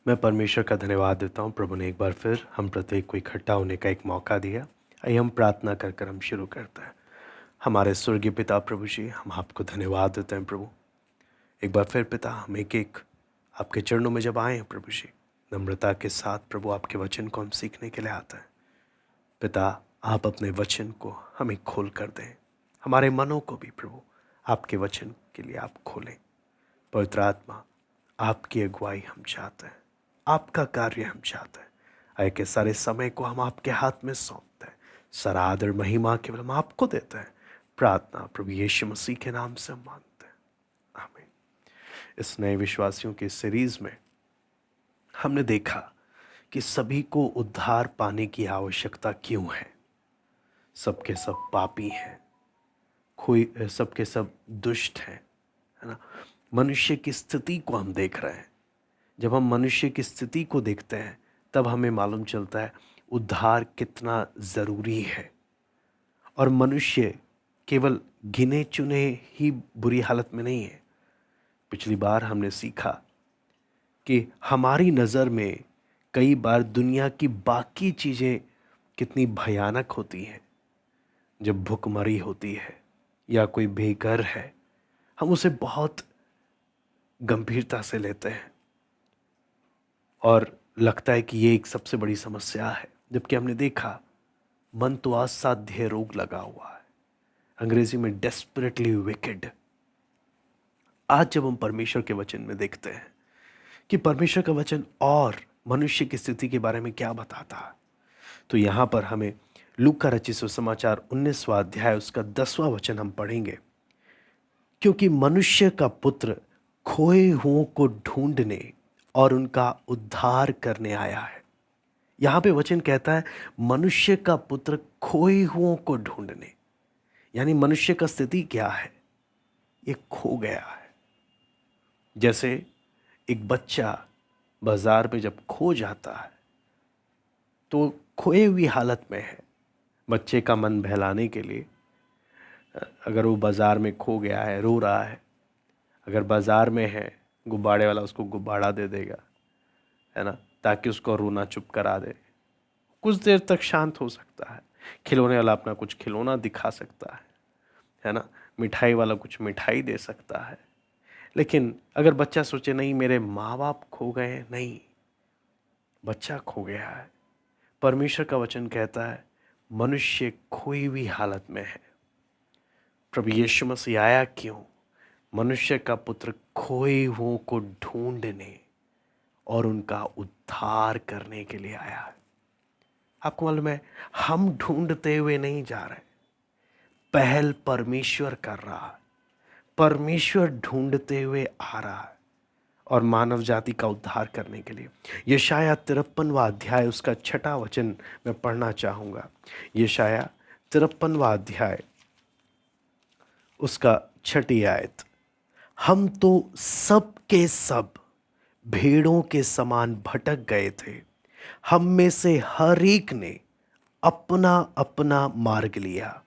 मैं परमेश्वर का धन्यवाद देता हूँ। प्रभु ने एक बार फिर हम प्रत्येक को इकट्ठा होने का एक मौका दिया। आइए हम प्रार्थना कर कर हम शुरू करते हैं। हमारे स्वर्गीय पिता प्रभु जी, हम आपको धन्यवाद देते हैं प्रभु। एक बार फिर पिता, हम एक एक आपके चरणों में जब आए हैं प्रभु जी, नम्रता के साथ प्रभु आपके वचन को हम सीखने के लिए आते हैं। पिता, आप अपने वचन को हमें खोल कर दें, हमारे मनों को भी प्रभु आपके वचन के लिए आप खोलें। पवित्र आत्मा, आपकी अगुवाई हम चाहते हैं, आपका कार्य हम चाहते हैं। आए के सारे समय को हम आपके हाथ में सौंपते हैं। सारा आदर महिमा केवल हम आपको देते हैं। प्रार्थना प्रभु यीशु मसीह के नाम से हम मांगते हैं, आमीन। इस नए विश्वासियों की सीरीज में हमने देखा कि सभी को उद्धार पाने की आवश्यकता क्यों है। सबके सब पापी हैं, कोई सबके सब दुष्ट हैं, है ना। मनुष्य की स्थिति को हम देख रहे हैं। जब हम मनुष्य की स्थिति को देखते हैं तब हमें मालूम चलता है उद्धार कितना ज़रूरी है। और मनुष्य केवल गिने चुने ही बुरी हालत में नहीं है। पिछली बार हमने सीखा कि हमारी नज़र में कई बार दुनिया की बाकी चीज़ें कितनी भयानक होती हैं। जब भूखमरी होती है या कोई बेघर है, हम उसे बहुत गंभीरता से लेते हैं और लगता है कि ये एक सबसे बड़ी समस्या है। जबकि हमने देखा मन तो असाध्य रोग लगा हुआ है, अंग्रेजी में डेस्परेटली विकेड। आज जब हम परमेश्वर के वचन में देखते हैं कि परमेश्वर का वचन और मनुष्य की स्थिति के बारे में क्या बताता है, तो यहाँ पर हमें लूका रचित सुसमाचार 19वां अध्याय उसका 10वां वचन हम पढ़ेंगे। क्योंकि मनुष्य का पुत्र खोए हुओं को ढूंढने और उनका उद्धार करने आया है। यहाँ पे वचन कहता है मनुष्य का पुत्र खोए हुओं को ढूंढने, यानी मनुष्य का स्थिति क्या है, ये खो गया है। जैसे एक बच्चा बाजार में जब खो जाता है तो खोई हुई हालत में है। बच्चे का मन बहलाने के लिए अगर वो बाजार में खो गया है, रो रहा है, अगर बाजार में है, गुब्बारे वाला उसको गुब्बारा दे देगा, है ना, ताकि उसको रोना चुप करा दे। कुछ देर तक शांत हो सकता है। खिलौने वाला अपना कुछ खिलौना दिखा सकता है ना। मिठाई वाला कुछ मिठाई दे सकता है। लेकिन अगर बच्चा सोचे नहीं मेरे माँ बाप खो गए हैं, नहीं, बच्चा खो गया है। परमेश्वर का वचन कहता है मनुष्य खोई हुई हालत में है। प्रभु यीशु मसीह आया क्यों? मनुष्य का पुत्र खोए हुओं को ढूंढने और उनका उद्धार करने के लिए आया है। आपको मालूम है, हम ढूंढते हुए नहीं जा रहे, पहल परमेश्वर कर रहा है। परमेश्वर ढूंढते हुए आ रहा है और मानव जाति का उद्धार करने के लिए। यशाया 53वां अध्याय उसका 6वां वचन मैं पढ़ना चाहूँगा। यशाया 53वां अध्याय उसका 6ठी आयत। हम तो सब के सब भेड़ों के समान भटक गए थे, हम में से हर एक ने अपना अपना मार्ग लिया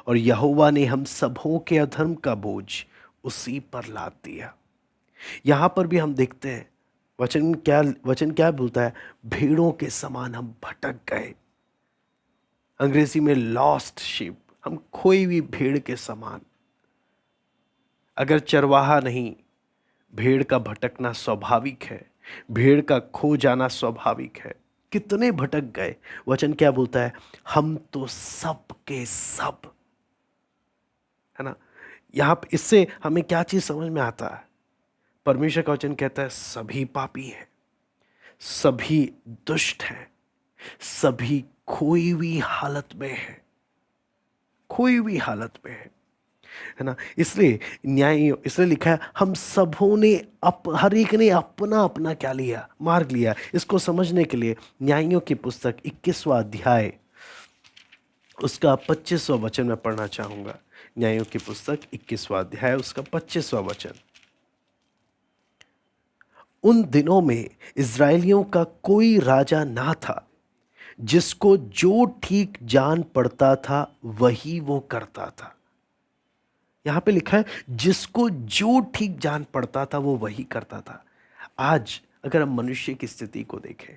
और यहोवा ने हम सबों के अधर्म का बोझ उसी पर लाद दिया। यहाँ पर भी हम देखते हैं वचन क्या बोलता है, भेड़ों के समान हम भटक गए। अंग्रेजी में लॉस्ट शीप, हम खोई हुई भेड़ के समान। अगर चरवाहा नहीं, भेड़ का भटकना स्वाभाविक है, भेड़ का खो जाना स्वाभाविक है। कितने भटक गए। वचन क्या बोलता है, हम तो सब के सब, है ना। यहाँ पे इससे हमें क्या चीज समझ में आता है? परमेश्वर का वचन कहता है सभी पापी हैं, सभी दुष्ट हैं, सभी खोई हुई हालत में है, खोई हुई हालत में है ना। इसलिए इसलिए लिखा है हम सबों ने हर एक ने अपना अपना क्या लिया, मार्ग लिया। इसको समझने के लिए न्यायियों की पुस्तक 21वां अध्याय उसका 25वां वचन मैं पढ़ना चाहूंगा। न्यायों की पुस्तक 21वां अध्याय उसका 25वां वचन। उन दिनों में इज़राइलियों का कोई राजा ना था, जिसको जो ठीक जान पड़ता था वही वो करता था। यहां पे लिखा है जिसको जो ठीक जान पड़ता था वो वही करता था। आज अगर हम मनुष्य की स्थिति को देखें,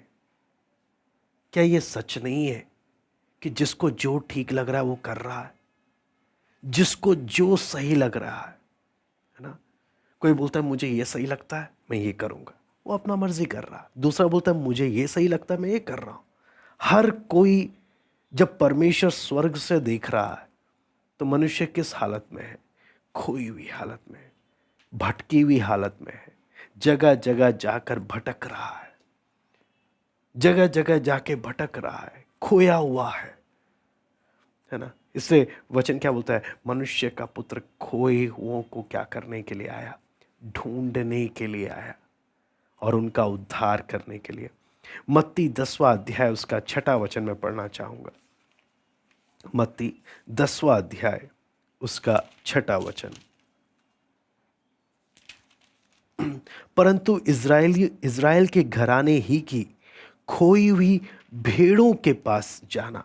क्या ये सच नहीं है कि जिसको जो ठीक लग रहा है वो कर रहा है, जिसको जो सही लग रहा है ना? कोई बोलता है मुझे ये सही लगता है, मैं ये करूंगा, वो अपना मर्जी कर रहा है। दूसरा बोलता है मुझे ये सही लगता है, मैं ये कर रहा हूं। हर कोई, जब परमेश्वर स्वर्ग से देख रहा है तो मनुष्य किस हालत में है? खोई हुई हालत में है, भटकी हुई हालत में है, जगह जगह जाकर भटक रहा है, जगह जगह जाके भटक रहा है, खोया हुआ है ना? इसलिए वचन क्या बोलता है? मनुष्य का पुत्र खोए हुओं को क्या करने के लिए आया? ढूंढने के लिए आया और उनका उद्धार करने के लिए। मत्ती 10वां अध्याय उसका 6वां वचन में पढ़ना चाहूंगा। मत्ती 10वां अध्याय उसका 6वां वचन। परंतु इज़राइल के घराने ही की खोई हुई भेड़ों के पास जाना।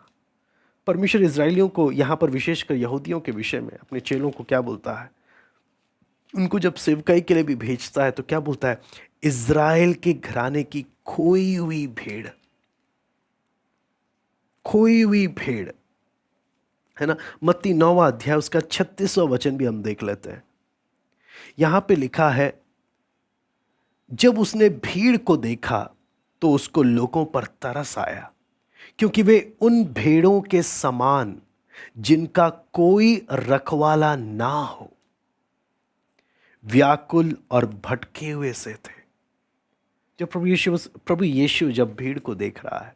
परमेश्वर इज़राइलियों को, यहां पर विशेषकर यहूदियों के विषय में अपने चेलों को क्या बोलता है? उनको जब सेवकाई के लिए भी भेजता है तो क्या बोलता है? इज़राइल के घराने की खोई हुई भेड़, खोई हुई भेड़, है ना? मत्ती 9वां अध्याय उसका 36वां वचन भी हम देख लेते हैं। यहां पे लिखा है, जब उसने भीड़ को देखा तो उसको लोगों पर तरस आया, क्योंकि वे उन भेड़ों के समान जिनका कोई रखवाला ना हो, व्याकुल और भटके हुए से थे। जब प्रभु यीशु जब भीड़ को देख रहा है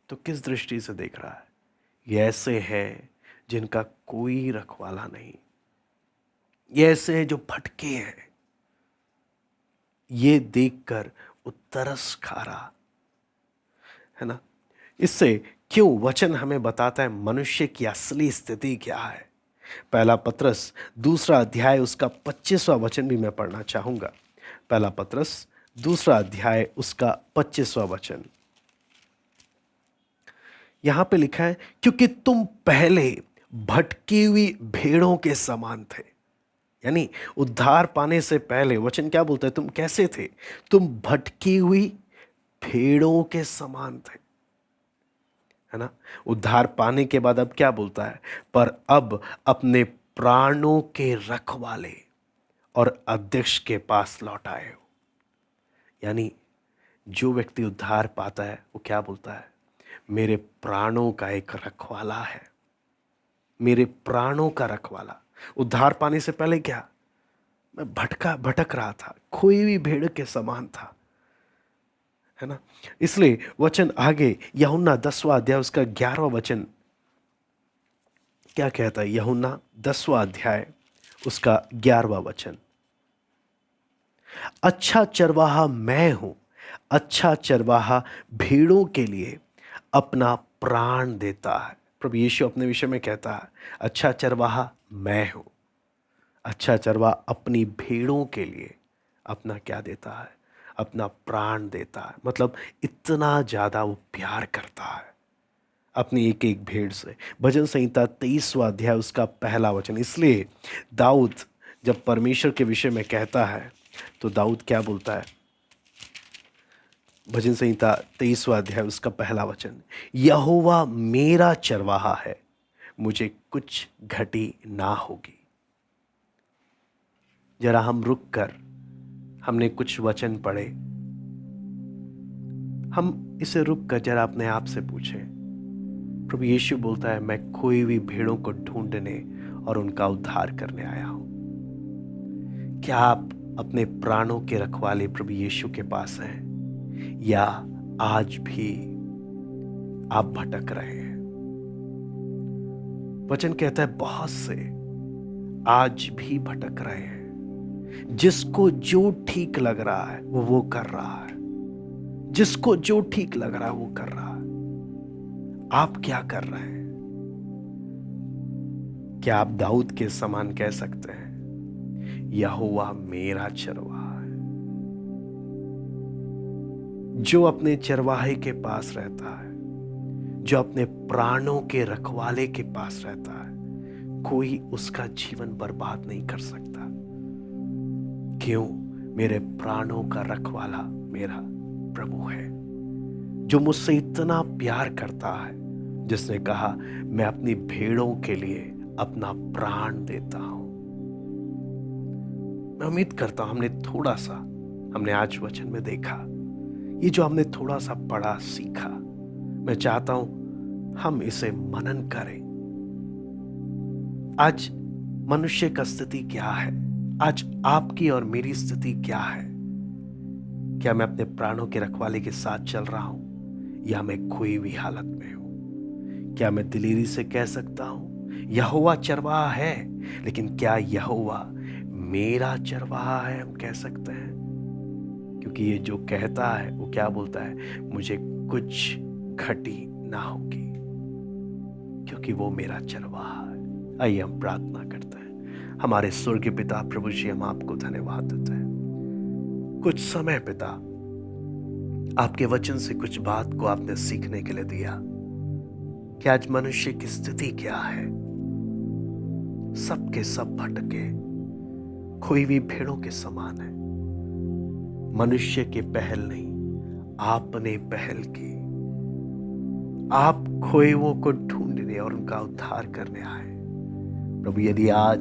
तो किस दृष्टि से देख रहा है? ये ऐसे हैं जिनका कोई रखवाला नहीं, ये ऐसे हैं जो भटके हैं। ये देखकर वो तरस खा रहा है ना? इससे क्यों वचन हमें बताता है मनुष्य की असली स्थिति क्या है। पहला पत्रस 2 अध्याय उसका 25वां वचन भी मैं पढ़ना चाहूंगा। पहला पत्रस 2 अध्याय उसका 25वां वचन। यहां पे लिखा है, क्योंकि तुम पहले भटकी हुई भेड़ों के समान थे। यानी उद्धार पाने से पहले वचन क्या बोलता है? तुम कैसे थे? तुम भटकी हुई भेड़ों के समान थे, है ना? उद्धार पाने के बाद अब क्या बोलता है? पर अब अपने प्राणों के रखवाले और अध्यक्ष के पास लौट आए हो। यानी जो व्यक्ति उद्धार पाता है वो क्या बोलता है? मेरे प्राणों का एक रखवाला है, मेरे प्राणों का रखवाला। उद्धार पाने से पहले क्या? मैं भटक रहा था, खोई हुई भेड़ के समान था, है ना? इसलिए वचन आगे यूहन्ना 10वां अध्याय उसका 11वां वचन क्या कहता है? यूहन्ना 10वां अध्याय उसका 11वां वचन। अच्छा चरवाहा मैं हूं, अच्छा चरवाहा भेड़ों के लिए अपना प्राण देता है। प्रभु यीशु अपने विषय में कहता है, अच्छा चरवाहा मैं हूं। अच्छा चरवाहा अपनी भेड़ों के लिए अपना क्या देता है? अपना प्राण देता है। मतलब इतना ज्यादा वो प्यार करता है अपनी एक एक भेड़ से। भजन संहिता 23वां अध्याय उसका पहला वचन। इसलिए दाऊद जब परमेश्वर के विषय में कहता है तो दाऊद क्या बोलता है? भजन संहिता 23वां अध्याय उसका पहला वचन, यहोवा मेरा चरवाहा है, मुझे कुछ घटी ना होगी। जरा हम रुक कर हमने कुछ वचन पढ़े, हम इसे रुक कर जरा अपने आप से पूछें। प्रभु यीशु बोलता है, मैं खोई हुई भेड़ों को ढूंढने और उनका उद्धार करने आया हूं। क्या आप अपने प्राणों के रखवाले प्रभु यीशु के पास हैं, या आज भी आप भटक रहे हैं? वचन कहता है बहुत से आज भी भटक रहे हैं। जिसको जो ठीक लग रहा है वो कर रहा है, जिसको जो ठीक लग रहा है वो कर रहा है। आप क्या कर रहे हैं? क्या आप दाऊद के समान कह सकते हैं, यहोवा मेरा चरवाहा है? जो अपने चरवाहे के पास रहता है, जो अपने प्राणों के रखवाले के पास रहता है, कोई उसका जीवन बर्बाद नहीं कर सकता। क्यों? मेरे प्राणों का रखवाला मेरा प्रभु है जो मुझसे इतना प्यार करता है, जिसने कहा मैं अपनी भेड़ों के लिए अपना प्राण देता हूं। मैं उम्मीद करता हूं हमने आज वचन में देखा, ये जो हमने थोड़ा सा पढ़ा सीखा, मैं चाहता हूं हम इसे मनन करें। आज मनुष्य का स्थिति क्या है? आज आपकी और मेरी स्थिति क्या है? क्या मैं अपने प्राणों के रखवाले के साथ चल रहा हूं या मैं खोई हुई हालत में हूं? क्या मैं दिलेरी से कह सकता हूं यहोवा चरवाहा है, लेकिन क्या यहोवा मेरा चरवाहा है? हम कह सकते हैं, क्योंकि ये जो कहता है वो क्या बोलता है, मुझे कुछ घटी ना होगी, क्योंकि वो मेरा चरवाहा है। आइए हम प्रार्थना करते हैं। हमारे स्वर्गीय पिता प्रभु जी, हम आपको धन्यवाद देते हैं कुछ समय पिता आपके वचन से कुछ बात को आपने सीखने के लिए दिया कि आज मनुष्य की स्थिति क्या है। सबके सब भटके खोई हुई भेड़ों के समान है। मनुष्य की पहल नहीं, आपने पहल की। आप खोए हुओं को ढूंढने और उनका उद्धार करने आए। प्रभु, यदि आज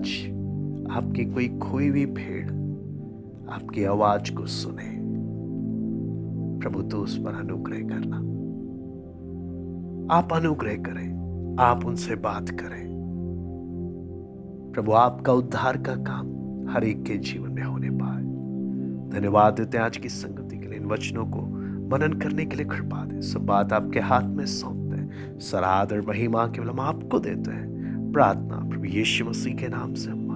आपकी कोई खोई हुई भेड़ आपकी आवाज को सुने, प्रभु तो उस पर अनुग्रह करना। आप अनुग्रह करें, आप उनसे बात करें। प्रभु, आपका उद्धार का काम हर एक के जीवन में होने पाए। धन्यवाद देते हैं आज की संगति के लिए, इन वचनों को मनन करने के लिए कृपा दे। सब बात आपके हाथ में सौंपते हैं। सराहना और महिमा केवल हम आपको देते हैं। प्रार्थना प्रभु यीशु मसीह के नाम से